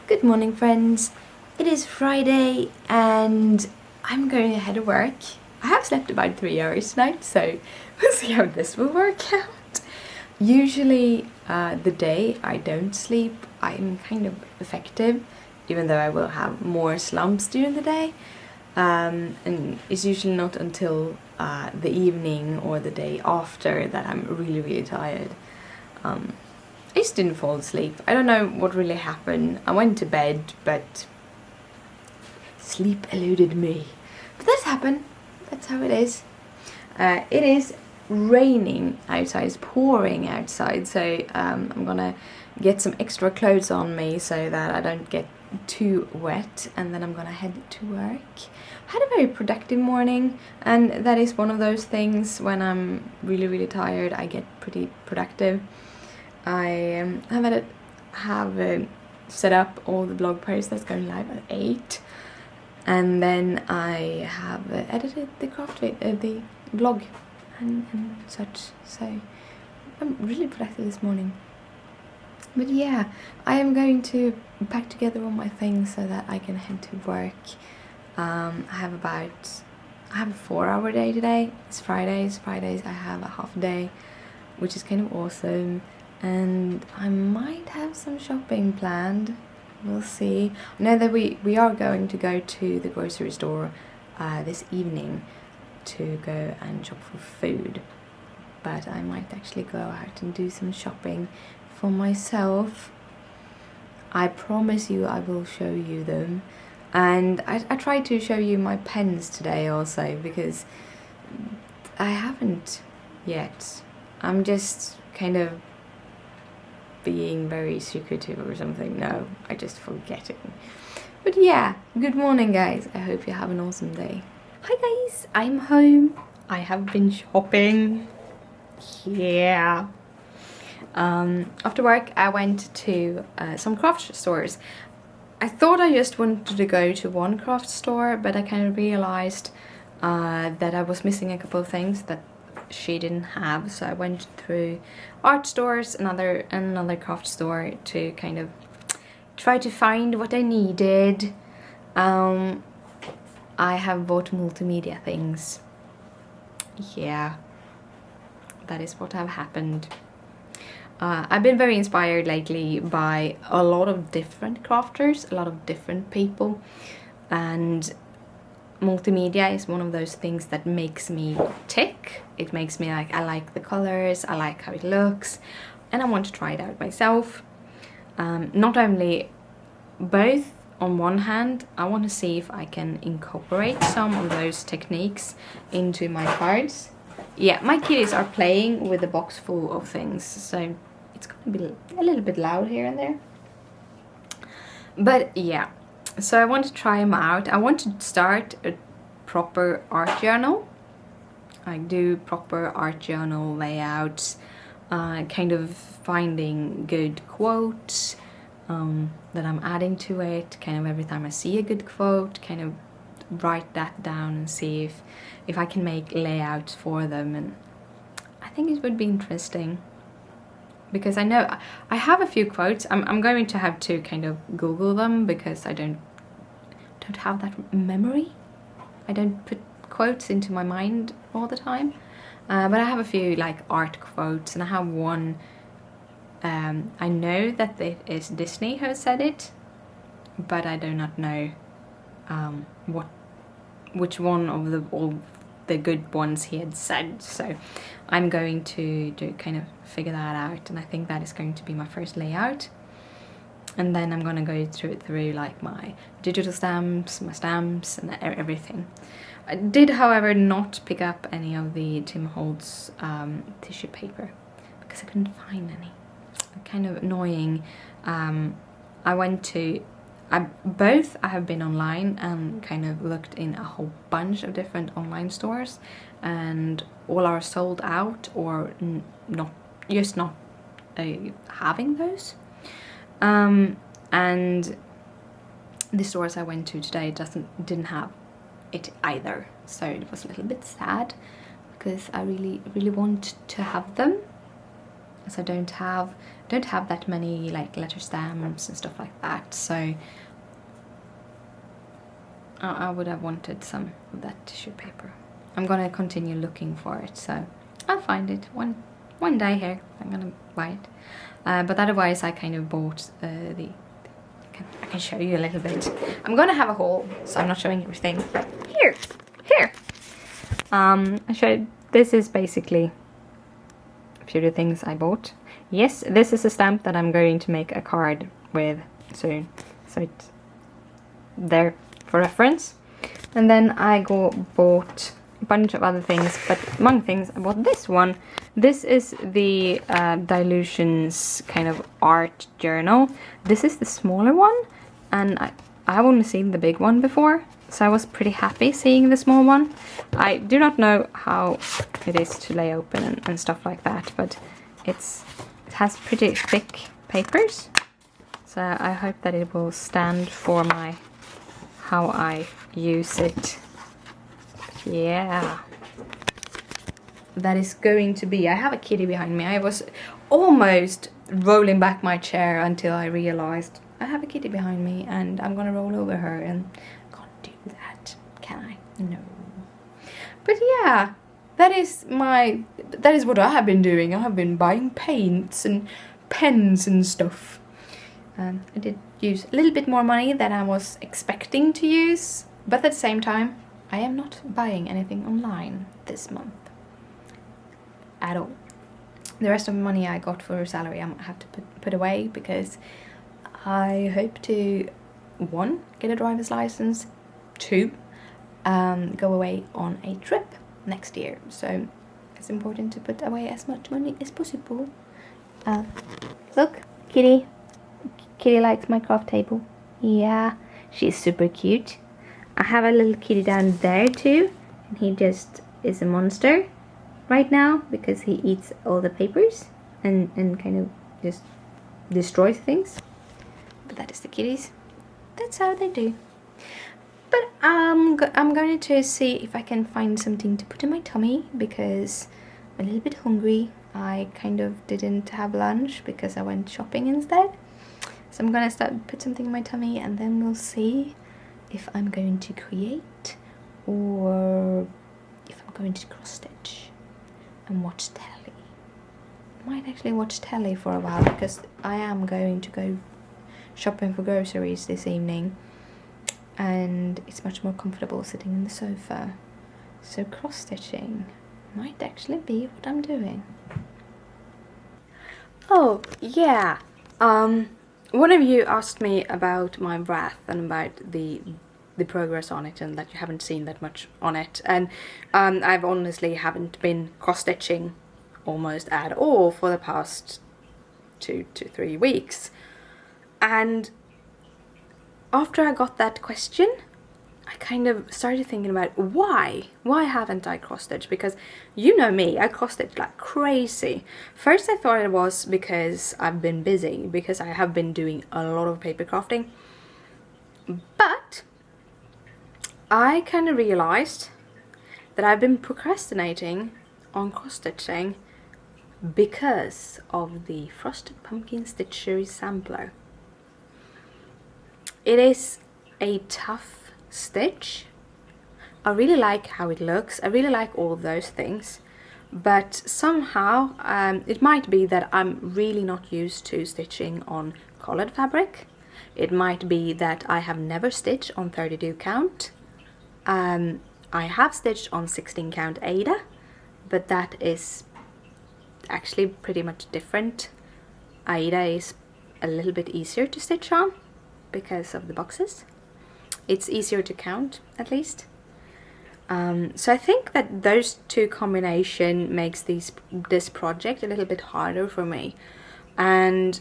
Good morning, friends. It is Friday and I'm going ahead of work. I have slept about 3 hours tonight, so we'll see how this will work out. Usually the day I don't sleep, I'm kind of effective, even though I will have more slumps during the day. And it's usually not until the evening or the day after that I'm really tired. I just didn't fall asleep. I don't know what really happened. I went to bed, but sleep eluded me. But that's happened. That's how it is. It is raining outside. It's pouring outside, so I'm gonna get some extra clothes on me so that I don't get too wet, and then I'm gonna head to work. I had a very productive morning, and that is one of those things when I'm really tired, I get pretty productive. I have set up all the blog posts that's going live at 8, and then I have edited the the blog and such, so I'm really productive this morning. But yeah, I am going to pack together all my things so that I can head to work. I have a 4-hour day today. It's Fridays. I have a half day, which is kind of awesome. And I might have some shopping planned. We'll see. I know that we are going to go to the grocery store this evening to go and shop for food. But I might actually go out and do some shopping for myself. I promise you I will show you them. And I tried to show you my pens today also, because I haven't yet. I'm just kind of being very secretive or something. No, I just forget it. But yeah, good morning guys. I hope you have an awesome day. Hi guys, I'm home. I have been shopping. Yeah. After work I went to some craft stores. I thought I just wanted to go to one craft store, but I kind of realized that I was missing a couple of things that she didn't have, so I went through art stores, another craft store to kind of try to find what I needed. I have bought multimedia things. Yeah, that is what have happened. I've been very inspired lately by a lot of different crafters, a lot of different people, and multimedia is one of those things that makes me tick. It makes me like, I like the colors, I like how it looks, and I want to try it out myself. Not only, both on one hand, I want to see if I can incorporate some of those techniques into my cards. Yeah, my kitties are playing with a box full of things, so it's going to be a little bit loud here and there. But yeah, so I want to try them out. I want to start a proper art journal. I do proper art journal layouts, kind of finding good quotes that I'm adding to it. Kind of every time I see a good quote, kind of write that down and see if I can make layouts for them. And I think it would be interesting, because I know I have a few quotes. I'm going to have to kind of Google them, because I don't have that memory. I don't put quotes into my mind all the time. But I have a few like art quotes, and I have one. I know that it is Disney who said it, but I do not know which one of all the good ones he had said. So I'm going to kind of figure that out, and I think that is going to be my first layout. And then I'm gonna go through like my digital stamps, my stamps, and everything. I did, however, not pick up any of the Tim Holtz tissue paper, because I couldn't find any. Kind of annoying. I have been online and kind of looked in a whole bunch of different online stores, and all are sold out or not having those. And the stores I went to today didn't have it either, so it was a little bit sad, because I really want to have them. as I don't have that many like letter stamps and stuff like that, so I would have wanted some of that tissue paper. I'm gonna continue looking for it, so I'll find it one day here. I'm gonna buy it, but otherwise I kind of bought I can show you a little bit. I'm gonna have a haul, so I'm not showing everything. Here. I showed. This is basically a few of the things I bought. Yes, this is a stamp that I'm going to make a card with soon, so it's there for reference. And then I bought a bunch of other things, but among things I bought this one. This is the Dilutions kind of art journal. This is the smaller one, and I've only seen the big one before, so I was pretty happy seeing the small one. I do not know how it is to lay open and stuff like that, but it has pretty thick papers, so I hope that it will stand for how I use it. Yeah, that is going to be. I have a kitty behind me. I was almost rolling back my chair until I realized I have a kitty behind me and I'm gonna roll over her, and I can't do that, can I? No. But yeah, that is what I have been doing. I have been buying paints and pens and stuff. I did use a little bit more money than I was expecting to use, but at the same time, I am not buying anything online this month at all. The rest of the money I got for salary I might have to put away, because I hope to 1, get a driver's license, 2, go away on a trip next year. So it's important to put away as much money as possible. Look, kitty. Kitty likes my craft table. Yeah, she's super cute. I have a little kitty down there too, and he just is a monster right now because he eats all the papers and kind of just destroys things. But that is the kitties. That's how they do. But I'm going to see if I can find something to put in my tummy, because I'm a little bit hungry. I kind of didn't have lunch because I went shopping instead. So I'm gonna put something in my tummy, and then we'll see if I'm going to create or if I'm going to cross stitch and watch telly. I might actually watch telly for a while, because I am going to go shopping for groceries this evening, and it's much more comfortable sitting in the sofa. So cross stitching might actually be what I'm doing. Oh yeah, one of you asked me about my wreath and about the progress on it, and that you haven't seen that much on it, and I've honestly haven't been cross-stitching almost at all for the past 2 to 3 weeks. And after I got that question, I kind of started thinking about why haven't I cross-stitched, because you know me, I cross-stitch like crazy. First I thought it was because I've been busy, because I have been doing a lot of paper crafting, but I kind of realized that I've been procrastinating on cross-stitching because of the Frosted Pumpkin Stitchery sampler. It is a tough stitch. I really like how it looks, I really like all of those things, but somehow it might be that I'm really not used to stitching on colored fabric. It might be that I have never stitched on 32 count. I have stitched on 16 count Aida, but that is actually pretty much different. Aida is a little bit easier to stitch on because of the boxes. It's easier to count, at least. So I think that those two combination makes this project a little bit harder for me. And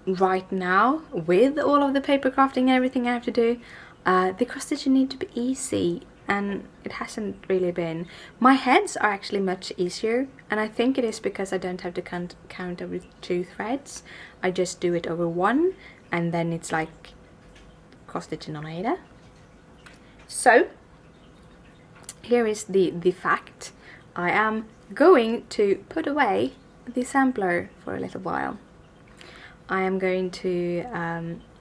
right now, with all of the paper crafting and everything I have to do, the cross stitching need to be easy, and it hasn't really been. My heads are actually much easier, and I think it is because I don't have to count over 2 threads. I just do it over 1, and then it's like cross stitching on Aida. So here is the fact. I am going to put away the sampler for a little while. I am going to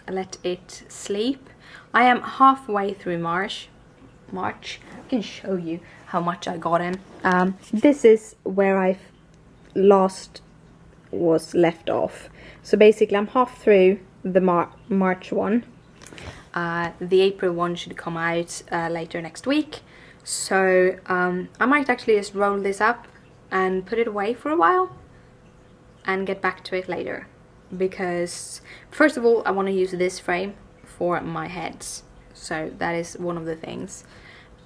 let it sleep. I am halfway through March. I can show you how much I got in. This is where I last was left off. So basically I'm half through the March one. The April one should come out later next week. So I might actually just roll this up and put it away for a while and get back to it later. Because first of all, I want to use this frame for my heads. So that is one of the things.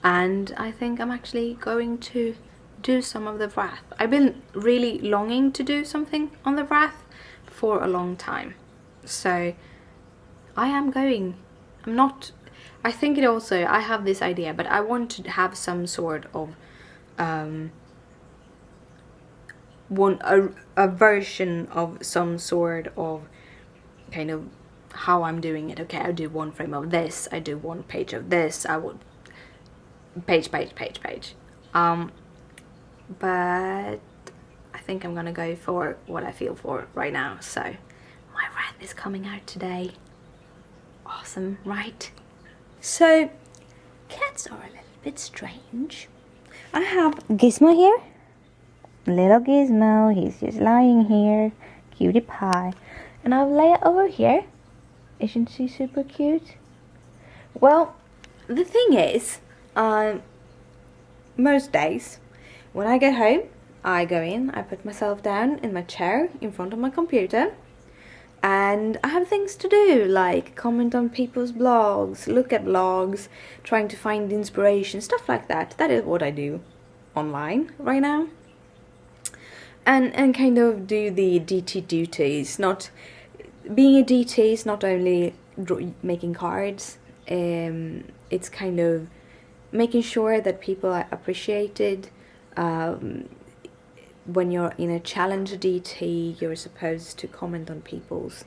And I think I'm actually going to do some of the wreath. I've been really longing to do something on the wreath for a long time. So I am going. I think it also, I have this idea, but I want to have some sort of a version of some sort of kind of how I'm doing it. Okay, I do one frame of this, I do one page of this, I would page. But I think I'm gonna go for what I feel for right now. So my wreath is coming out today. Awesome, right? So cats are a little bit strange. I have Gizmo here. Little Gizmo, he's just lying here. Cutie pie. And I have Leia over here. Isn't she super cute? Well, the thing is, most days when I get home, I go in, I put myself down in my chair in front of my computer, and I have things to do, like comment on people's blogs, look at blogs, trying to find inspiration, stuff like that. That is what I do online right now. And kind of do the DT duties. Not being a DT is not only making cards, it's kind of making sure that people are appreciated. When you're in a challenge DT, you're supposed to comment on people's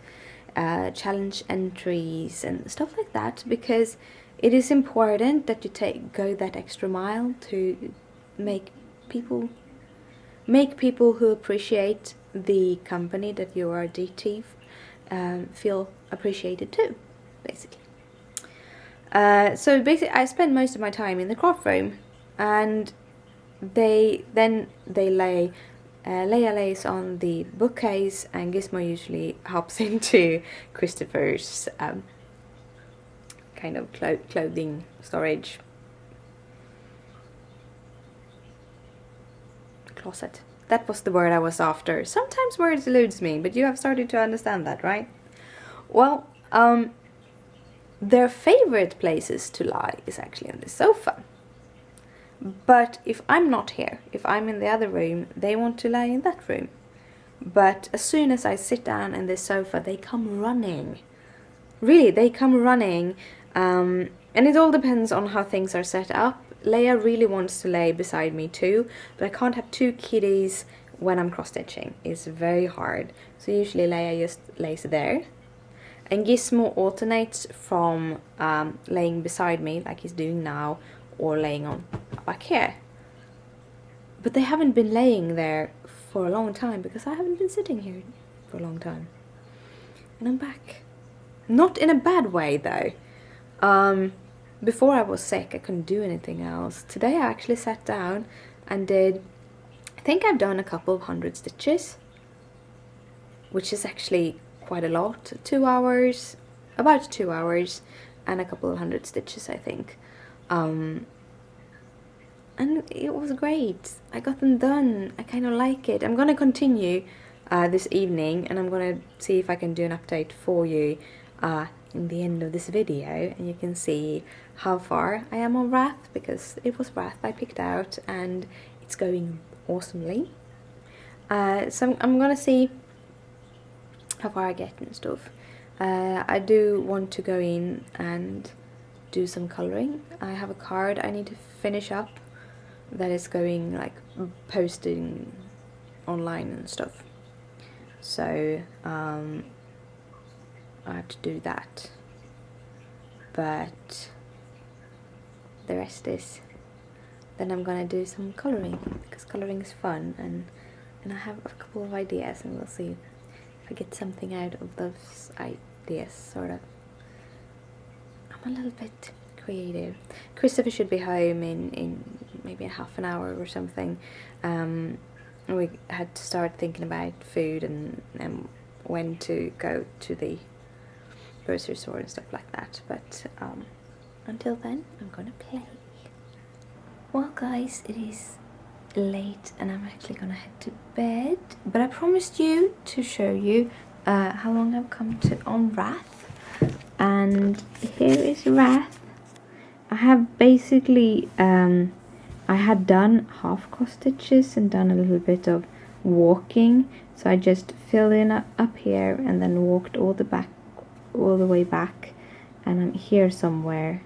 challenge entries and stuff like that, because it is important that you go that extra mile to make people who appreciate the company that you are DT feel appreciated too, basically. So basically I spend most of my time in the craft room, and Leia lays on the bookcase, and Gizmo usually hops into Christopher's kind of clothing storage closet. That was the word I was after. Sometimes words eludes me, but you have started to understand that, right? Well, their favorite places to lie is actually on the sofa. But if I'm not here, if I'm in the other room, they want to lie in that room. But as soon as I sit down in the sofa, they come running. Really, they come running. And it all depends on how things are set up. Leia really wants to lay beside me too, but I can't have two kitties when I'm cross-stitching. It's very hard. So usually Leia just lays there. And Gizmo alternates from laying beside me, like he's doing now, or laying on back here. But they haven't been laying there for a long time, because I haven't been sitting here for a long time. And I'm back. Not in a bad way though. Before I was sick, I couldn't do anything else. Today I actually sat down and I think I've done a couple of 100 stitches, which is actually quite a lot. 2 hours, about 2 hours, and a couple of 100 stitches, I think. And it was great. I got them done. I kind of like it. I'm gonna continue this evening, and I'm gonna see if I can do an update for you in the end of this video, and you can see how far I am on wreath, because it was wreath I picked out and it's going awesomely. So I'm gonna see how far I get and stuff. I do want to go in and do some colouring. I have a card I need to finish up that is going, like, posting online and stuff. So I have to do that. But the rest is, then I'm gonna do some colouring, because colouring is fun, and and I have a couple of ideas, and we'll see if I get something out of those ideas, sort of. I'm a little bit creative. Christopher should be home in maybe half an hour or something. We had to start thinking about food and when to go to the grocery store and stuff like that, but until then I'm gonna play. Well guys, it is late and I'm actually gonna head to bed, but I promised you to show you how long I've come to on Wrath, and here is Wrath. I have basically I had done half cross stitches and done a little bit of walking, so I just filled in up here and then walked all the way back, and I'm here somewhere,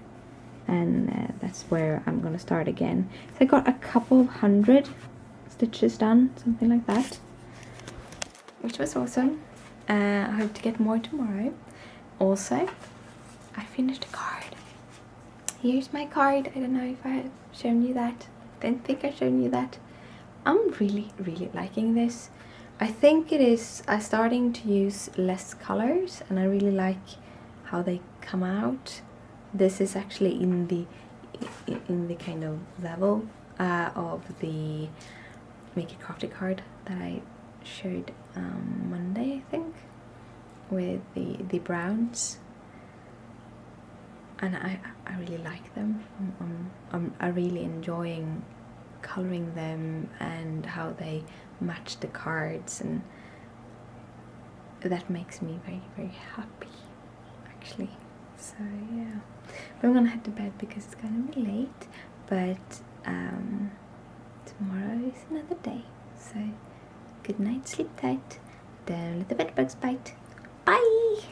and that's where I'm gonna start again. So I got a couple of 100 stitches done, something like that, which was awesome. I hope to get more tomorrow. Also, I finished a card. Here's my card. I don't know if I have shown you that. Don't think I've shown you that. I'm really liking this. I think it is starting to use less colors, and I really like how they come out. This is actually in the kind of level of the Make It Crafty card that I showed Monday, I think, with the browns. And I really like them. I'm really enjoying coloring them and how they match the cards, and that makes me very happy, actually. So yeah, but I'm gonna head to bed because it's gonna be late, but tomorrow is another day. So good night, sleep tight, don't let the bedbugs bite. Bye.